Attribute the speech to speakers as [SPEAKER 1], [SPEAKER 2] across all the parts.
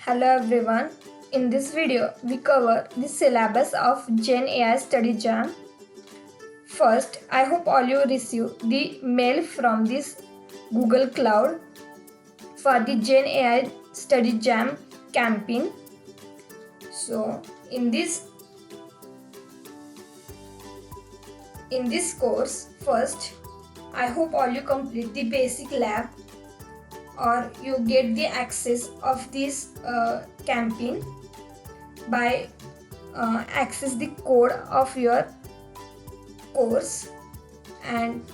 [SPEAKER 1] Hello everyone. In this video, we cover the syllabus of Gen AI Study Jam. First, I hope all you receive the mail from this Google Cloud for the Gen AI Study Jam campaign. So, in this course, first, I hope all you complete the basic lab or you get the access of this campaign by access the code of your course and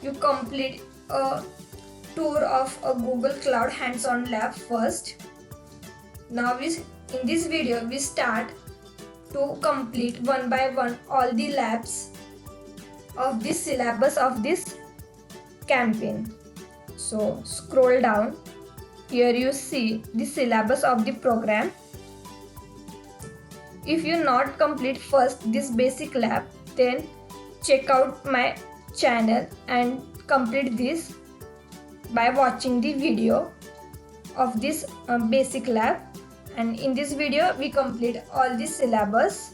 [SPEAKER 1] you complete a tour of a Google Cloud hands-on lab first. Now in this video we start to complete one by one all the labs of this syllabus of this campaign. So scroll down. Here you see the syllabus of the program. If you not complete first this basic lab, then check out my channel and complete this by watching the video of this basic lab. And in this video we complete all the syllabus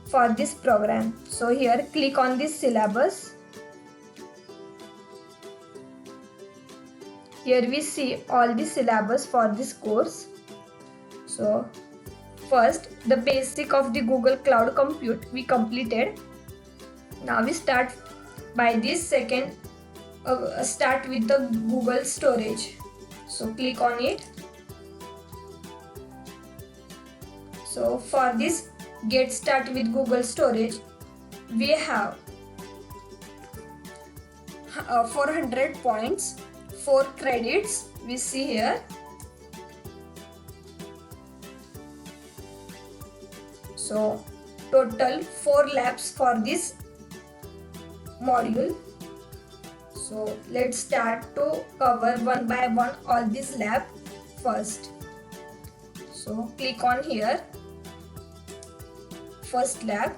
[SPEAKER 1] for this program. So here click on this syllabus. Here we see all the syllabus for this course. So first, the basic of the Google Cloud Compute we completed. Now we start by this second, start with the Google Storage. So click on it. So for this get start with Google Storage, we have 400 points, 4 credits we see here. So total 4 labs for this module. So let's start to cover one by one all this lab first. So click on here, first lab.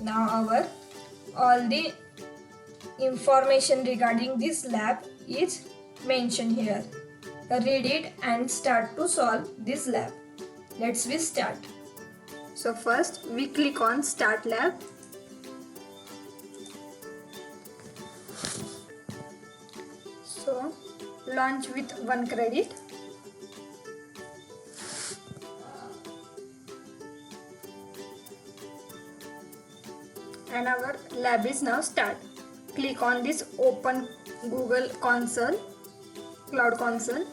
[SPEAKER 1] Now all the information regarding this lab is mentioned here. Read it and start to solve this lab. Let's start. So first we click on Start Lab. So launch with 1 credit. And our lab is now start. Click on this Open Google Console, Cloud Console.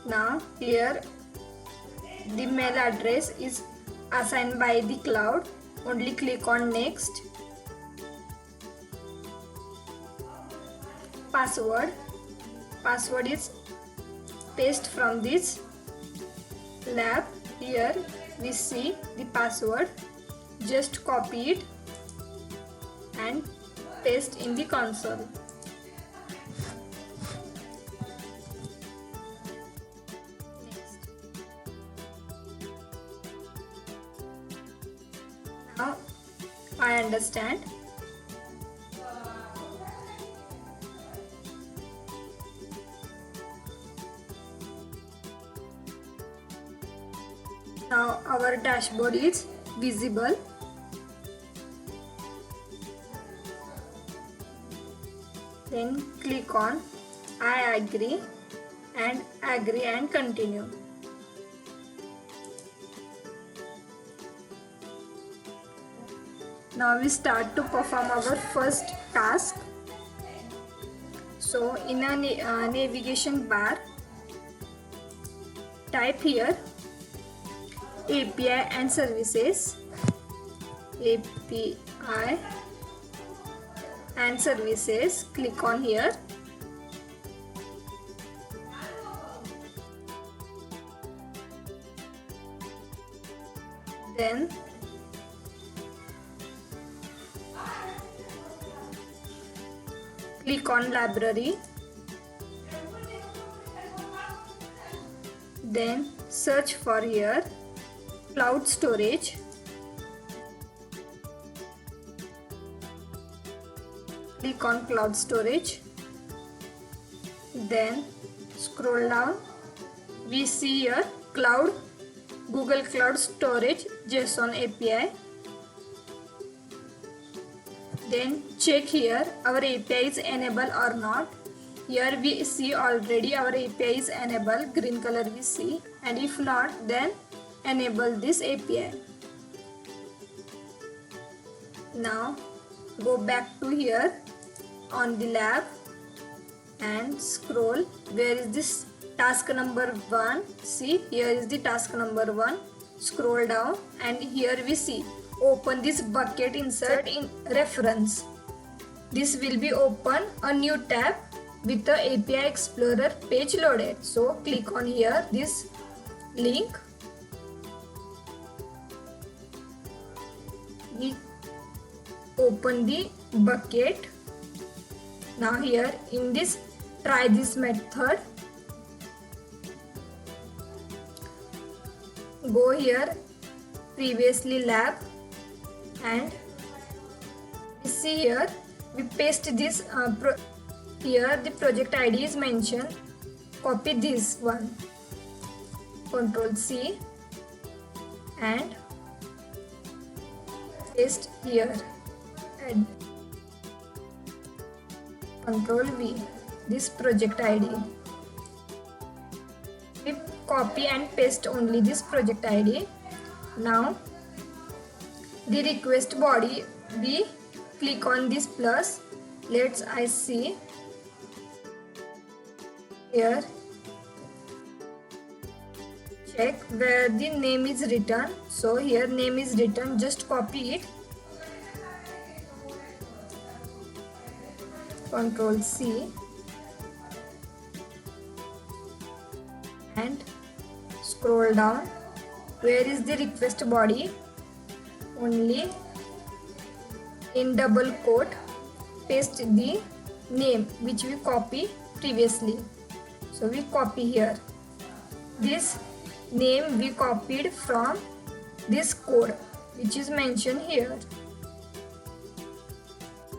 [SPEAKER 1] Now here the mail address is assigned by the cloud. Only click on next. Password is paste from this lab. Here we see the password. Just copy it and paste in the console. Now I understand. Now our dashboard is visible. Then click on I agree and continue. Now we start to perform our first task. So in a navigation bar, type here API and services. API and services. Click on here. Then click on library. Then search for here cloud storage. Click on cloud storage. Then scroll down, we see here cloud, Google Cloud Storage JSON API. Then check here our API is enabled or not. Here we see already our API is enabled, green color we see, and if not, then enable this API. Now go back to here on the lab and scroll. Where is this task number 1? See, here is the task number 1. Scroll down and here we see open this bucket, insert in reference. This will be open a new tab with the API Explorer page loaded. So click on here this link. We open the bucket. Now here in this, try this method. Go here previously lab and we see here we paste this here the project ID is mentioned. Copy this one, Ctrl C and paste here and Ctrl V, this project ID. We copy and paste only this project ID. Now the request body, we click on this plus. I see here, check where the name is written. So here name is written, just copy it, Ctrl C and scroll down. Where is the request body? Only in double quote paste the name which we copy previously. So we copy here. This name we copied from this code which is mentioned here.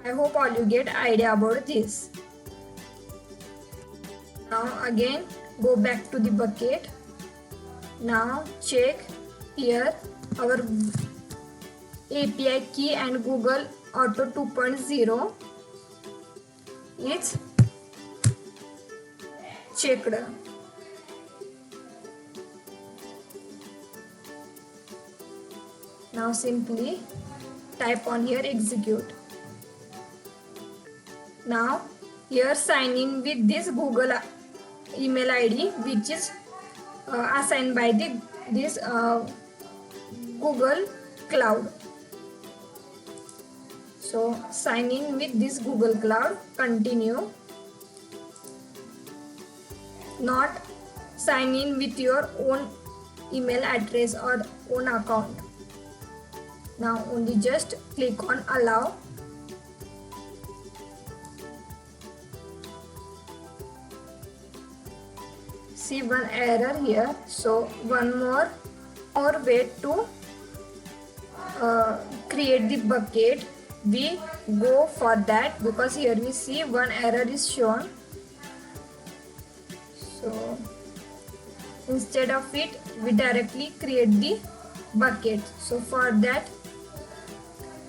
[SPEAKER 1] I hope all you get idea about this. Now again go back to the bucket. Now check here our API key and Google Auto 2.0 is checked. Now simply type on here execute. Now here sign in with this Google email ID which is assigned by this Google Cloud. So sign in with this Google Cloud, continue. Not sign in with your own email address or own account. Now only just click on allow. See one error here. So one more way to create the bucket. We go for that because here we see one error is shown. So instead of it, we directly create the bucket. So for that,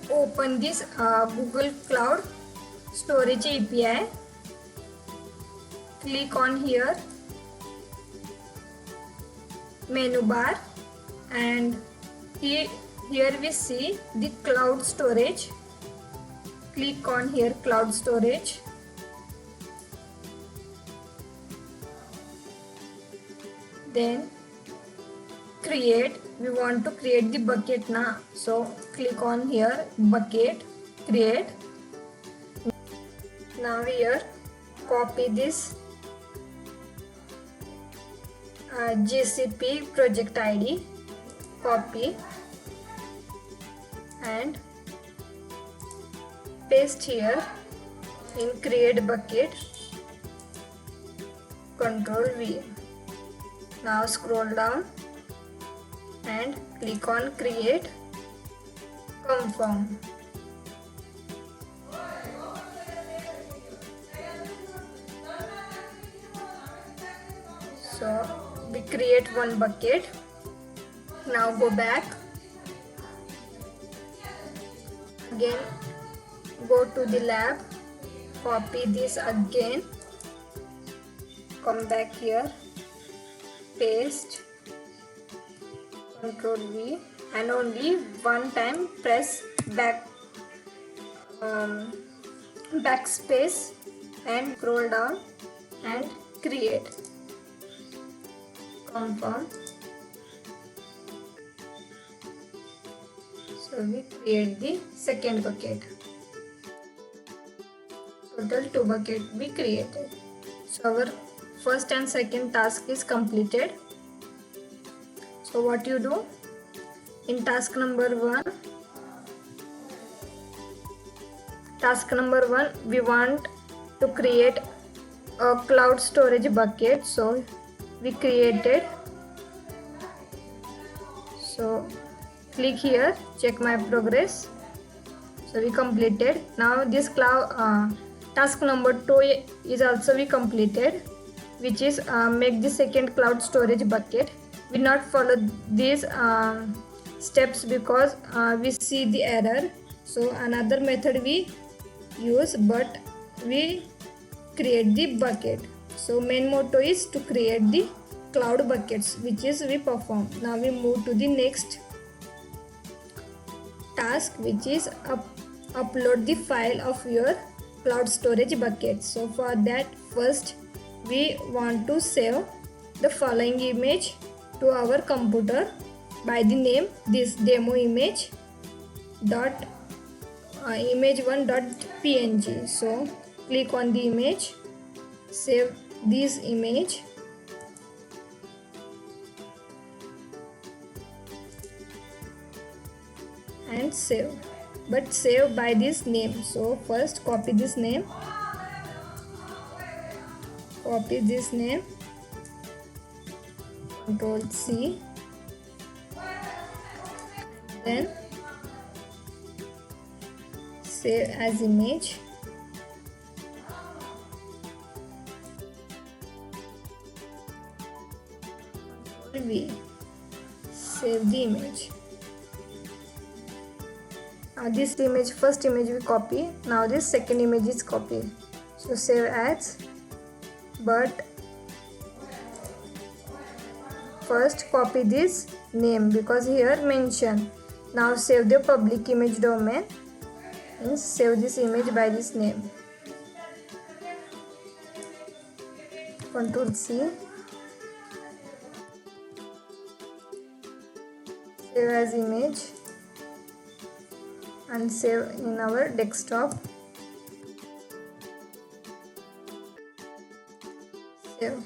[SPEAKER 1] open this Google Cloud Storage API. Click on here menu bar and here we see the cloud storage. Click on here cloud storage. Then create, we want to create the bucket now. So click on here bucket, create. Now here copy this GCP project ID, copy and paste here in create bucket, Ctrl V. Now scroll down and click on create, confirm. So we create one bucket. Now go back. Again go to the lab, copy this again, come back here, paste, Ctrl V, and only one time press backspace and scroll down and create. Confirm. So we create the second bucket. Total 2 buckets we created. So our first and second task is completed. So what you do in task number 1, we want to create a cloud storage bucket. So we created. So click here, check my progress. So we completed. Now this cloud task number 2 is also we completed, which is make the second cloud storage bucket. We not follow these steps because we see the error. So another method we use, but we create the bucket. So main motto is to create the cloud buckets, which is we perform. Now we move to the next task, which is upload the file of your cloud storage bucket. So for that, first we want to save the following image to our computer by the name this demo image dot image1.png. So click on the image, save this image, and save, but save by this name. So first copy this name, Ctrl C, then save as image. V, save the image. This image, first image we copy. Now this second image is copied. So save as, but first copy this name because here mention. Now save the public image domain and save this image by this name. Ctrl C, save as image and save in our desktop. Save.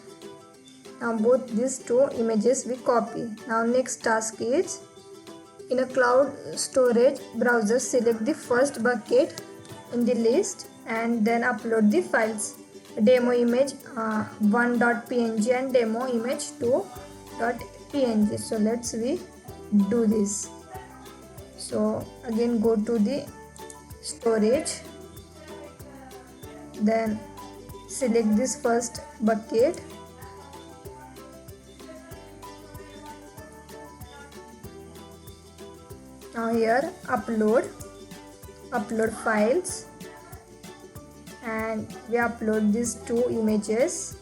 [SPEAKER 1] Now both these two images we copy. Now next task is, in a cloud storage browser, select the first bucket in the list and then upload the files, demo image 1.png and demo image 2.png. So let's we do this. So again go to the storage, then select this first bucket, now here upload files, and we upload these two images,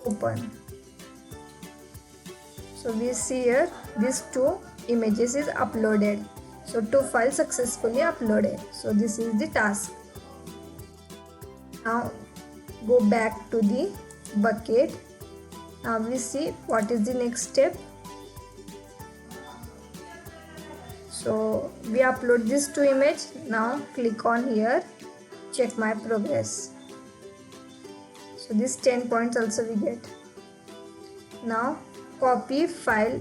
[SPEAKER 1] open. So we see here these two images is uploaded. So 2 files successfully uploaded. So this is the task. Now go back to the bucket. Now we see what is the next step. So we upload these 2 images. Now click on here, check my progress. So this 10 points also we get. Now copy file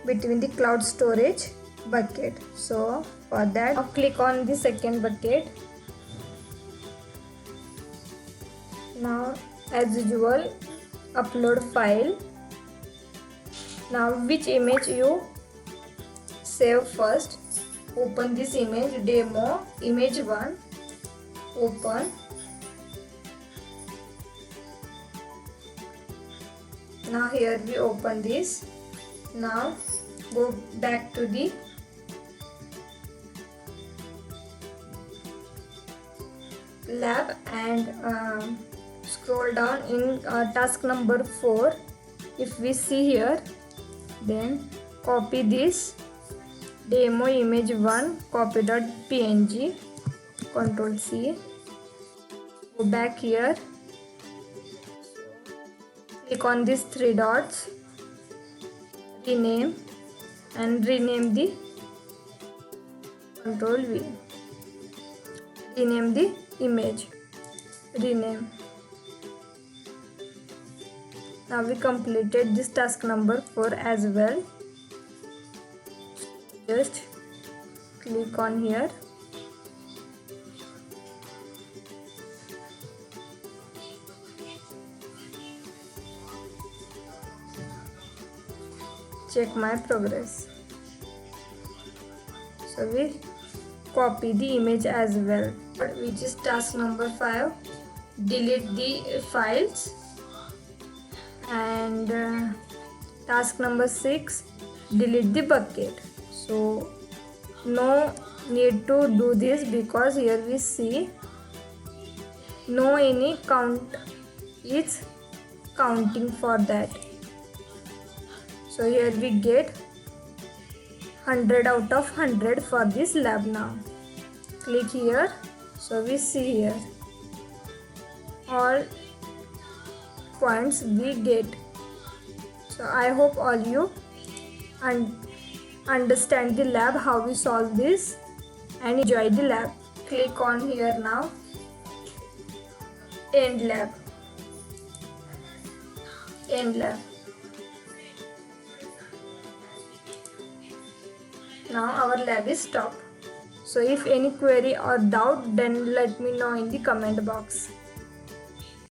[SPEAKER 1] between the cloud storage bucket. So for that, now click on the second bucket. Now as usual, upload file. Now which image you save first. Open this image, demo image 1. Open. Now here we open this. Now go back to the lab and scroll down in task number 4. If we see here, then copy this demo image 1 copy.png, Ctrl C, go back here, click on these 3 dots, rename, and rename the Ctrl V, rename the image, rename. Now we completed this task number 4 as well. Just click on here, check my progress. So we copy the image as well, which is task number 5. Delete the files. And task number 6, delete the bucket. So no need to do this because here we see no any count is counting for that. So here we get 100 out of 100 for this lab. Now click here. So we see here all points we get. So I hope all you understand the lab, how we solve this, and enjoy the lab. Click on here now, end lab, end lab. Now our lab is stopped. So if any query or doubt, then let me know in the comment box.